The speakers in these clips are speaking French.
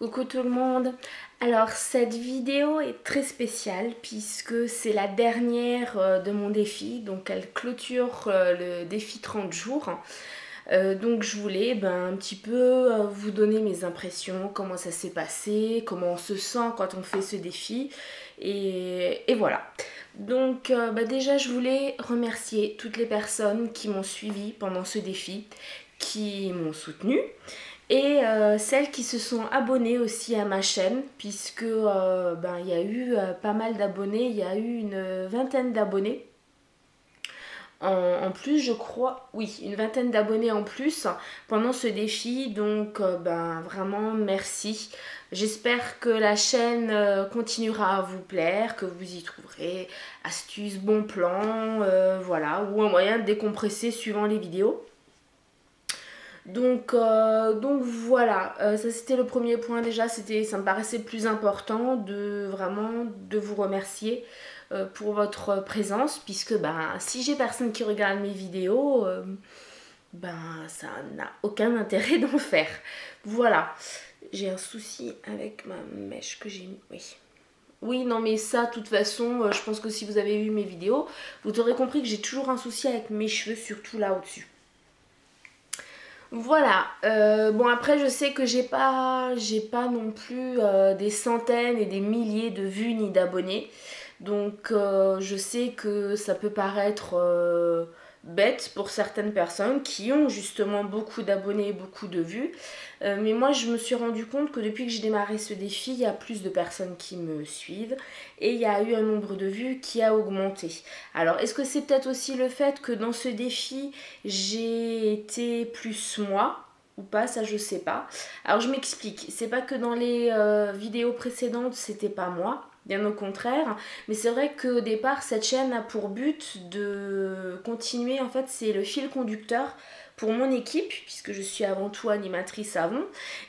Coucou tout le monde. Alors cette vidéo est très spéciale puisque c'est la dernière de mon défi, donc elle clôture le défi 30 jours. Donc je voulais un petit peu vous donner mes impressions, comment ça s'est passé, comment on se sent quand on fait ce défi et voilà. Donc déjà je voulais remercier toutes les personnes qui m'ont suivi pendant ce défi, qui m'ont soutenue. Et celles qui se sont abonnées aussi à ma chaîne, puisque il y a eu pas mal d'abonnés, il y a eu une vingtaine d'abonnés. En plus, je crois, oui, une vingtaine d'abonnés en plus pendant ce défi, donc vraiment merci. J'espère que la chaîne continuera à vous plaire, que vous y trouverez astuces, bons plans, voilà, ou un moyen de décompresser suivant les vidéos. Donc voilà, ça c'était le premier point déjà, ça me paraissait plus important de vraiment de vous remercier pour votre présence, puisque si j'ai personne qui regarde mes vidéos, ça n'a aucun intérêt d'en faire. Voilà, j'ai un souci avec ma mèche que j'ai mis, oui. Oui, non mais ça, de toute façon, je pense que si vous avez vu mes vidéos, vous aurez compris que j'ai toujours un souci avec mes cheveux, surtout là au-dessus. Voilà, bon après je sais que j'ai pas non plus des centaines et des milliers de vues ni d'abonnés. Donc je sais que ça peut paraître bête pour certaines personnes qui ont justement beaucoup d'abonnés et beaucoup de vues. Mais moi je me suis rendu compte que depuis que j'ai démarré ce défi, il y a plus de personnes qui me suivent et il y a eu un nombre de vues qui a augmenté. Alors est-ce que c'est peut-être aussi le fait que dans ce défi j'ai été plus moi ou pas, ça je sais pas. Alors je m'explique, c'est pas que dans les vidéos précédentes c'était pas moi, bien au contraire, mais c'est vrai qu'au départ cette chaîne a pour but de continuer, en fait c'est le fil conducteur pour mon équipe, puisque je suis avant tout animatrice avant,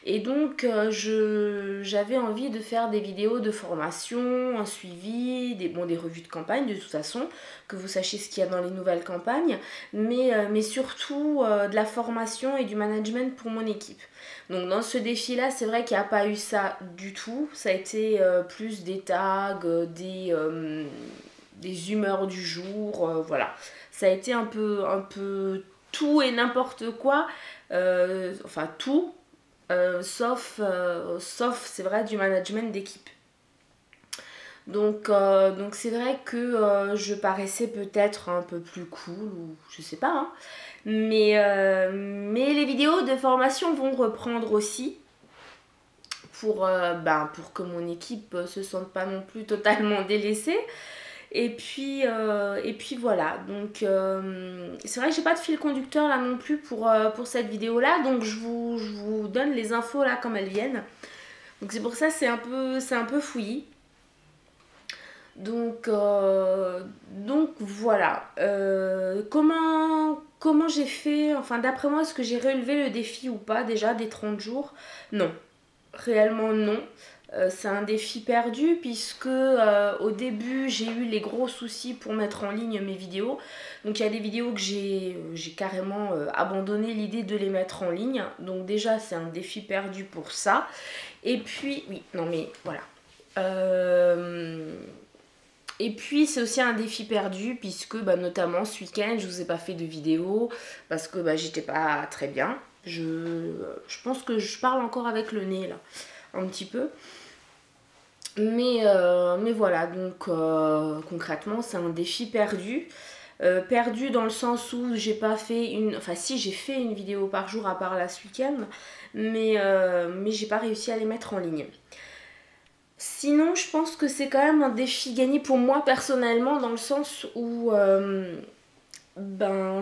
et donc j'avais envie de faire des vidéos de formation, un suivi, des revues de campagne de toute façon, que vous sachiez ce qu'il y a dans les nouvelles campagnes, mais surtout de la formation et du management pour mon équipe. Donc dans ce défi là, c'est vrai qu'il n'y a pas eu ça du tout, ça a été plus des tags, des humeurs du jour, voilà. Ça a été un peu tout et n'importe quoi, enfin tout, sauf c'est vrai du management d'équipe. Donc c'est vrai que je paraissais peut-être un peu plus cool, ou je sais pas, hein. Mais les vidéos de formation vont reprendre aussi pour que mon équipe se sente pas non plus totalement délaissée. Et puis voilà, donc c'est vrai que j'ai pas de fil conducteur là non plus pour cette vidéo là, donc je vous donne les infos là comme elles viennent. Donc c'est pour ça c'est un peu fouillis. Donc voilà, comment j'ai fait, enfin d'après moi est-ce que j'ai relevé le défi ou pas déjà des 30 jours? Non, réellement non. C'est un défi perdu puisque au début j'ai eu les gros soucis pour mettre en ligne mes vidéos. Donc il y a des vidéos que j'ai carrément abandonné l'idée de les mettre en ligne. Donc déjà c'est un défi perdu pour ça. Et puis, oui, non mais voilà. Et puis c'est aussi un défi perdu puisque notamment ce week-end je vous ai pas fait de vidéo parce que j'étais pas très bien. Je pense que je parle encore avec le nez là, un petit peu. Mais voilà, donc concrètement c'est un défi perdu. Perdu dans le sens où j'ai pas fait enfin si, j'ai fait une vidéo par jour à part là ce week-end, mais j'ai pas réussi à les mettre en ligne. Sinon je pense que c'est quand même un défi gagné pour moi personnellement, dans le sens où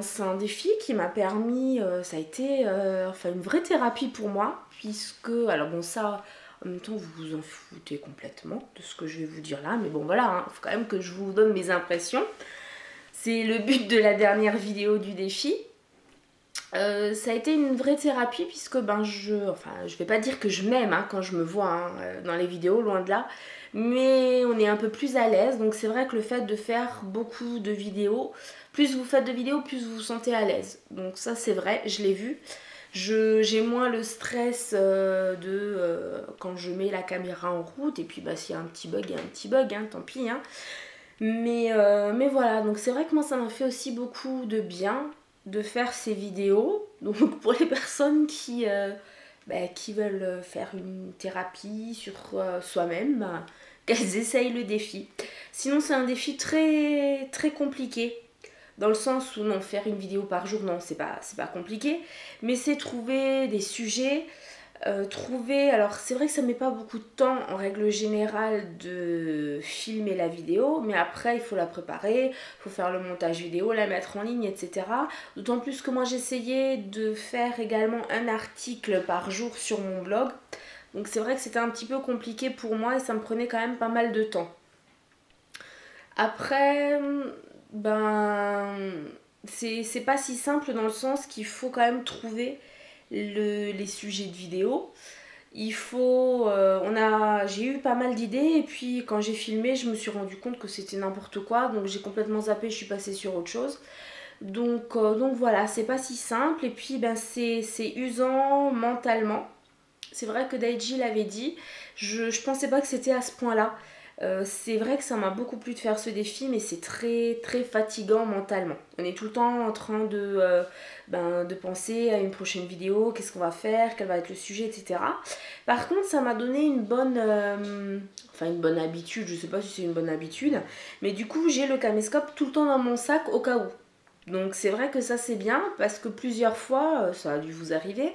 c'est un défi qui m'a permis, ça a été une vraie thérapie pour moi, puisque, alors bon ça, en même temps vous vous en foutez complètement de ce que je vais vous dire là, mais bon voilà, hein, faut quand même que je vous donne mes impressions. C'est le but de la dernière vidéo du défi. Ça a été une vraie thérapie puisque je vais pas dire que je m'aime quand je me vois dans les vidéos, loin de là, mais on est un peu plus à l'aise. Donc c'est vrai que le fait de faire beaucoup de vidéos, plus vous faites de vidéos, plus vous vous sentez à l'aise. Donc ça c'est vrai, je l'ai vu. J'ai moins le stress quand je mets la caméra en route. Et puis bah, s'il y a un petit bug, il y a un petit bug, hein, tant pis. Hein. Mais voilà, donc c'est vrai que moi ça m'a fait aussi beaucoup de bien de faire ces vidéos. Donc pour les personnes qui veulent faire une thérapie sur soi-même, bah, qu'elles essayent le défi. Sinon c'est un défi très très compliqué. Dans le sens où non, faire une vidéo par jour, non, c'est pas compliqué. Mais c'est trouver des sujets. Alors c'est vrai que ça met pas beaucoup de temps en règle générale de filmer la vidéo, mais après il faut la préparer, il faut faire le montage vidéo, la mettre en ligne, etc. D'autant plus que moi j'essayais de faire également un article par jour sur mon blog, donc c'est vrai que c'était un petit peu compliqué pour moi et ça me prenait quand même pas mal de temps. Après, ben, c'est pas si simple dans le sens qu'il faut quand même trouver les sujets de vidéo. J'ai eu pas mal d'idées et puis quand j'ai filmé, je me suis rendu compte que c'était n'importe quoi, donc j'ai complètement zappé, je suis passée sur autre chose. Donc voilà, c'est pas si simple et puis ben c'est usant mentalement. C'est vrai que Daiji l'avait dit, je pensais pas que c'était à ce point-là. C'est vrai que ça m'a beaucoup plu de faire ce défi, mais c'est très très fatigant mentalement. On est tout le temps en train de penser à une prochaine vidéo, qu'est-ce qu'on va faire, quel va être le sujet, etc. Par contre, ça m'a donné une bonne habitude, je sais pas si c'est une bonne habitude, mais du coup, j'ai le caméscope tout le temps dans mon sac au cas où. Donc c'est vrai que ça c'est bien, parce que plusieurs fois, ça a dû vous arriver,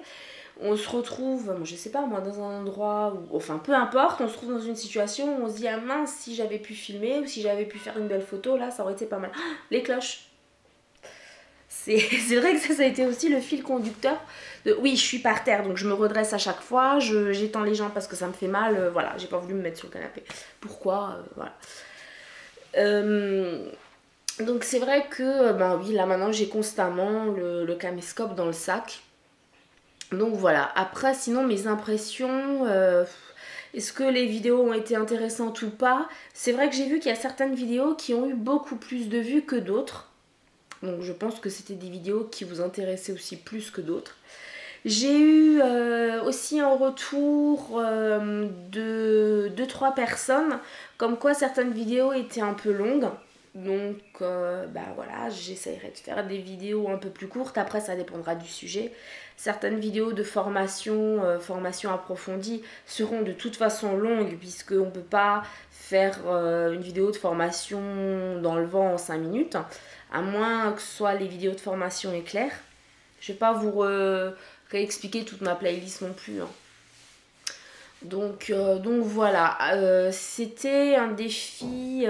on se retrouve, je sais pas moi, dans un endroit où, enfin peu importe, on se trouve dans une situation où on se dit ah mince, si j'avais pu filmer ou si j'avais pu faire une belle photo, là ça aurait été pas mal. Ah, les cloches. C'est vrai que ça a été aussi le fil conducteur de oui, je suis par terre donc je me redresse à chaque fois, j'étends les jambes parce que ça me fait mal, voilà, j'ai pas voulu me mettre sur le canapé. Pourquoi voilà. Donc c'est vrai que ben oui, là maintenant j'ai constamment le caméscope dans le sac. Donc voilà, après sinon mes impressions, est-ce que les vidéos ont été intéressantes ou pas? C'est vrai que j'ai vu qu'il y a certaines vidéos qui ont eu beaucoup plus de vues que d'autres. Donc je pense que c'était des vidéos qui vous intéressaient aussi plus que d'autres. J'ai eu aussi un retour de 2-3 personnes, comme quoi certaines vidéos étaient un peu longues. Donc bah voilà, j'essaierai de faire des vidéos un peu plus courtes, après ça dépendra du sujet. Certaines vidéos de formation approfondie seront de toute façon longues puisqu'on ne peut pas faire une vidéo de formation dans le vent en 5 minutes, à moins que ce soit les vidéos de formation éclair. Je ne vais pas vous réexpliquer toute ma playlist non plus. Hein. Donc voilà, c'était un défi.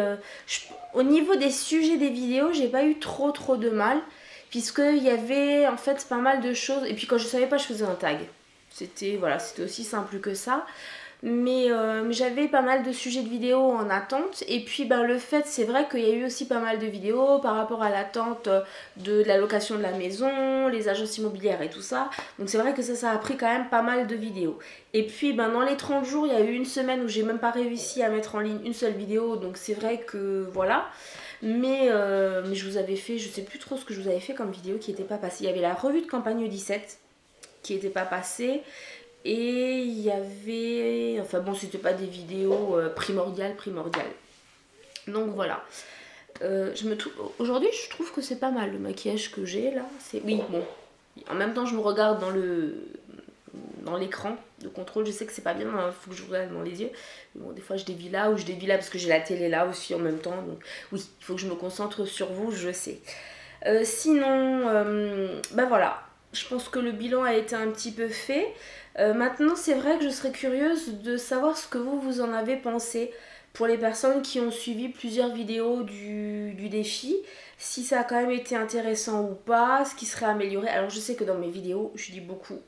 Au niveau des sujets des vidéos, j'ai pas eu trop de mal, puisqu'il y avait en fait pas mal de choses. Et puis quand je savais pas, je faisais un tag. C'était aussi simple que ça. Mais j'avais pas mal de sujets de vidéos en attente. Et puis ben, le fait, c'est vrai qu'il y a eu aussi pas mal de vidéos par rapport à l'attente de la location de la maison, les agences immobilières et tout ça. Donc c'est vrai que ça a pris quand même pas mal de vidéos. Et puis ben, dans les 30 jours, il y a eu une semaine où j'ai même pas réussi à mettre en ligne une seule vidéo. Donc c'est vrai que voilà. Mais je vous avais fait, je sais plus trop ce que je vous avais fait comme vidéo qui n'était pas passée. Il y avait la revue de campagne 17 qui n'était pas passée. Et il y avait... Enfin bon, c'était pas des vidéos primordiales. Donc voilà. Aujourd'hui, je trouve que c'est pas mal le maquillage que j'ai là. Oui, bon. En même temps, je me regarde dans l'écran de contrôle. Je sais que c'est pas bien, il faut que je regarde dans les yeux. Mais bon, des fois, je dévie là ou je dévie là parce que j'ai la télé là aussi en même temps. Donc oui, il faut que je me concentre sur vous, je sais. Sinon, ben voilà. Je pense que le bilan a été un petit peu fait. Maintenant, c'est vrai que je serais curieuse de savoir ce que vous en avez pensé pour les personnes qui ont suivi plusieurs vidéos du défi, si ça a quand même été intéressant ou pas, ce qui serait amélioré. Alors, je sais que dans mes vidéos, je dis beaucoup,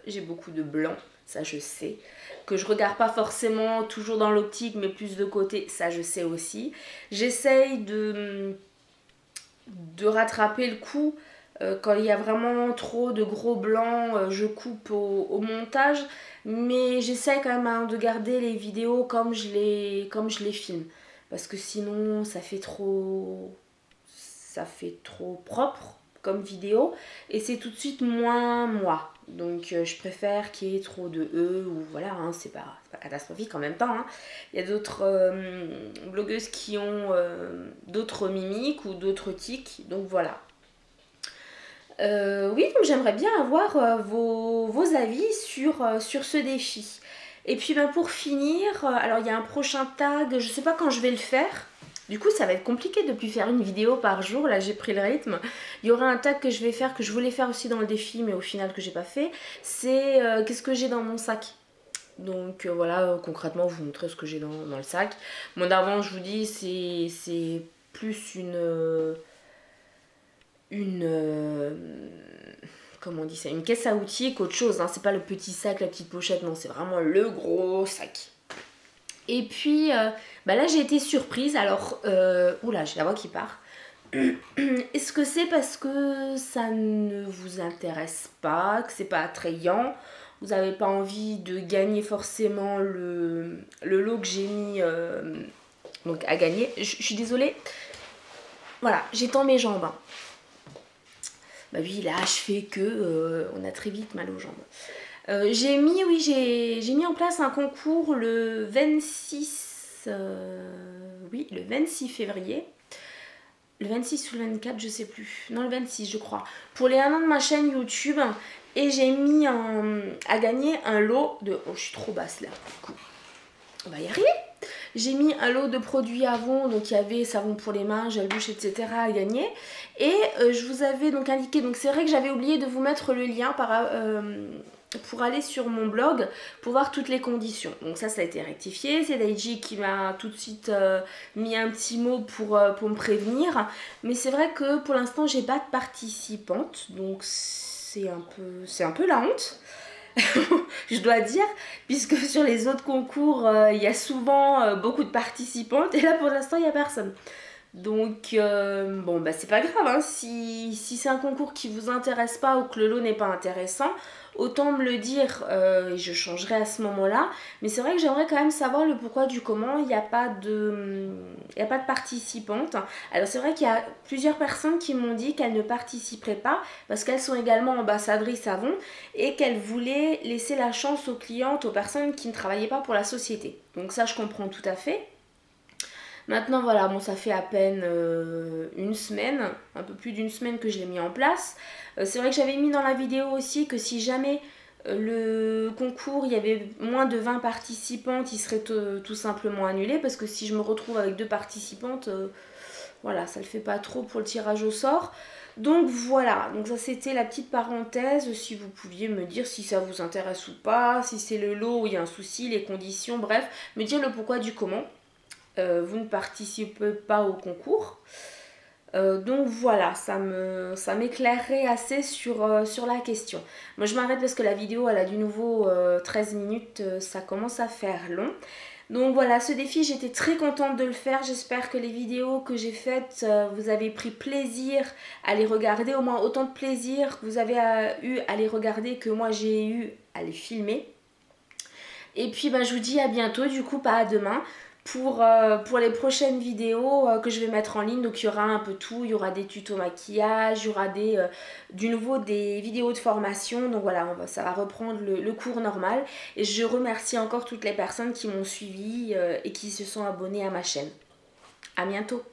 j'ai beaucoup de blanc, ça je sais. Que je regarde pas forcément toujours dans l'optique, mais plus de côté, ça je sais aussi. J'essaye de rattraper le coup. Quand il y a vraiment trop de gros blancs, je coupe au montage. Mais j'essaie quand même de garder les vidéos comme je les filme. Parce que sinon, ça fait trop propre, comme vidéo et c'est tout de suite moins moi. Donc je préfère qu'il y ait trop de E ou voilà, hein, c'est pas catastrophique en même temps. Hein. Il y a d'autres blogueuses qui ont d'autres mimiques ou d'autres tics, donc voilà. Oui, donc j'aimerais bien avoir vos avis sur ce défi. Et puis ben, pour finir, alors il y a un prochain tag, je sais pas quand je vais le faire. Du coup, ça va être compliqué de plus faire une vidéo par jour. Là, j'ai pris le rythme. Il y aura un tag que je vais faire, que je voulais faire aussi dans le défi, mais au final que j'ai pas fait. C'est qu'est-ce que j'ai dans mon sac. Donc voilà, concrètement, vous montrer ce que j'ai dans le sac. Bon, d'avant, je vous dis, c'est plus comment on dit ça, une caisse à outils qu'autre chose. Hein. C'est pas le petit sac, la petite pochette, non, c'est vraiment le gros sac. Et puis, bah là, j'ai été surprise. Alors, oula, j'ai la voix qui part. Est-ce que c'est parce que ça ne vous intéresse pas, que c'est pas attrayant, vous n'avez pas envie de gagner forcément le lot que j'ai mis donc à gagner. Je suis désolée. Voilà, j'étends mes jambes. Hein. Bah oui, là, je fais que on a très vite mal aux jambes. J'ai mis en place un concours le 26, le 26 février. Le 26 ou le 24, je sais plus. Non, le 26, je crois. Pour les 1 an de ma chaîne YouTube. Et j'ai mis à gagner un lot de... Oh, je suis trop basse là. On va y arriver. J'ai mis un lot de produits Avon, donc il y avait savon pour les mains, gel douche, etc. à gagner. Et je vous avais donc indiqué, donc c'est vrai que j'avais oublié de vous mettre le lien pour aller sur mon blog pour voir toutes les conditions. Donc ça a été rectifié. C'est Daiji qui m'a tout de suite mis un petit mot pour me prévenir. Mais c'est vrai que pour l'instant, j'ai pas de participante, donc c'est un peu la honte. Je dois dire, puisque sur les autres concours, il y a souvent beaucoup de participantes et là pour l'instant il n'y a personne. Donc bon bah c'est pas grave, hein. Si c'est un concours qui vous intéresse pas ou que le lot n'est pas intéressant, autant me le dire et je changerai à ce moment-là. Mais c'est vrai que j'aimerais quand même savoir le pourquoi du comment. Il n'y a pas de participantes. Alors c'est vrai qu'il y a plusieurs personnes qui m'ont dit qu'elles ne participeraient pas parce qu'elles sont également ambassadrices Avon et qu'elles voulaient laisser la chance aux clientes, aux personnes qui ne travaillaient pas pour la société. Donc ça je comprends tout à fait. Maintenant voilà, bon ça fait à peine une semaine, un peu plus d'une semaine que je l'ai mis en place. C'est vrai que j'avais mis dans la vidéo aussi que si jamais le concours, il y avait moins de 20 participantes, il serait tout simplement annulé. Parce que si je me retrouve avec 2 participantes, voilà, ça le fait pas trop pour le tirage au sort. Donc voilà, donc ça c'était la petite parenthèse, si vous pouviez me dire si ça vous intéresse ou pas, si c'est le lot où il y a un souci, les conditions, bref, me dire le pourquoi du comment. Vous ne participez pas au concours. Donc voilà, ça m'éclairerait assez sur la question. Moi je m'arrête parce que la vidéo elle a du nouveau 13 minutes, ça commence à faire long. Donc voilà, ce défi j'étais très contente de le faire. J'espère que les vidéos que j'ai faites, vous avez pris plaisir à les regarder. Au moins autant de plaisir que vous avez eu à les regarder que moi j'ai eu à les filmer. Et puis ben, je vous dis à bientôt, du coup pas à demain. Pour les prochaines vidéos que je vais mettre en ligne. Donc il y aura un peu tout, il y aura des tutos maquillage, il y aura du nouveau des vidéos de formation. Donc voilà, ça va reprendre le cours normal. Et je remercie encore toutes les personnes qui m'ont suivi et qui se sont abonnées à ma chaîne. À bientôt.